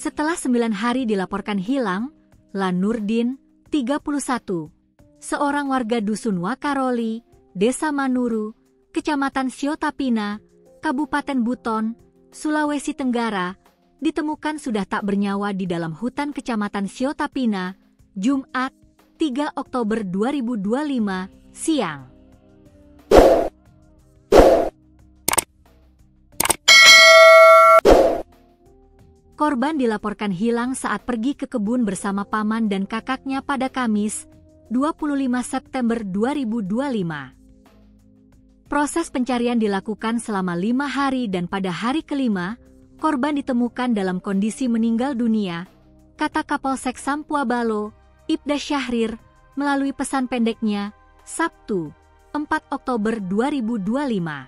Setelah 9 hari dilaporkan hilang, Lanurdin, 31, seorang warga dusun Wakaroli, Desa Manuru, Kecamatan Siotapina, Kabupaten Buton, Sulawesi Tenggara, ditemukan sudah tak bernyawa di dalam hutan Kecamatan Siotapina, Jumat, 3 Oktober 2025, siang. Korban dilaporkan hilang saat pergi ke kebun bersama paman dan kakaknya pada Kamis, 25 September 2025. Proses pencarian dilakukan selama 5 hari dan pada hari kelima, korban ditemukan dalam kondisi meninggal dunia, kata Kapolsek Sampua Balo, Ibda Syahrir, melalui pesan pendeknya, Sabtu, 4 Oktober 2025.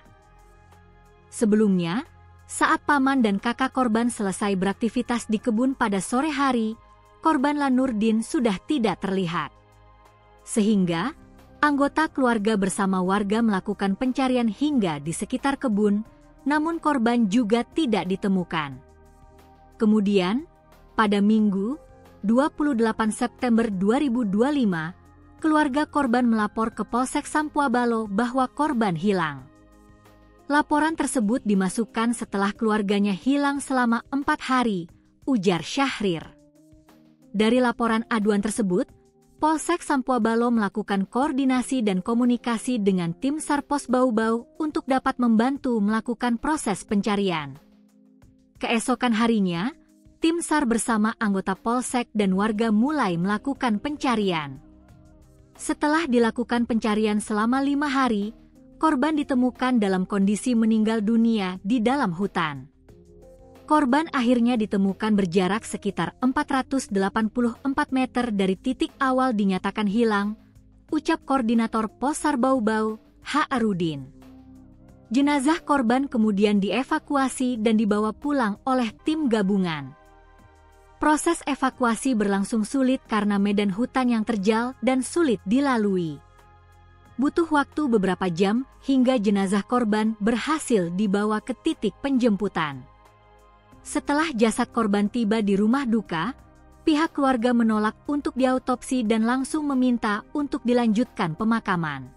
Sebelumnya, saat paman dan kakak korban selesai beraktivitas di kebun pada sore hari, korban Lanurdin sudah tidak terlihat. Sehingga, anggota keluarga bersama warga melakukan pencarian hingga di sekitar kebun, namun korban juga tidak ditemukan. Kemudian, pada Minggu, 28 September 2025, keluarga korban melapor ke Polsek Sampua Balo bahwa korban hilang. Laporan tersebut dimasukkan setelah keluarganya hilang selama 4 hari, ujar Syahrir. Dari laporan aduan tersebut, Polsek Sampua Balo melakukan koordinasi dan komunikasi dengan tim SAR Pos Bau-Bau untuk dapat membantu melakukan proses pencarian. Keesokan harinya, tim SAR bersama anggota Polsek dan warga mulai melakukan pencarian. Setelah dilakukan pencarian selama 5 hari, korban ditemukan dalam kondisi meninggal dunia di dalam hutan. Korban akhirnya ditemukan berjarak sekitar 484 meter dari titik awal dinyatakan hilang, ucap Koordinator Pos SAR Bau-Bau, H. Arudin. Jenazah korban kemudian dievakuasi dan dibawa pulang oleh tim gabungan. Proses evakuasi berlangsung sulit karena medan hutan yang terjal dan sulit dilalui. Butuh waktu beberapa jam hingga jenazah korban berhasil dibawa ke titik penjemputan. Setelah jasad korban tiba di rumah duka, pihak keluarga menolak untuk diautopsi dan langsung meminta untuk dilanjutkan pemakaman.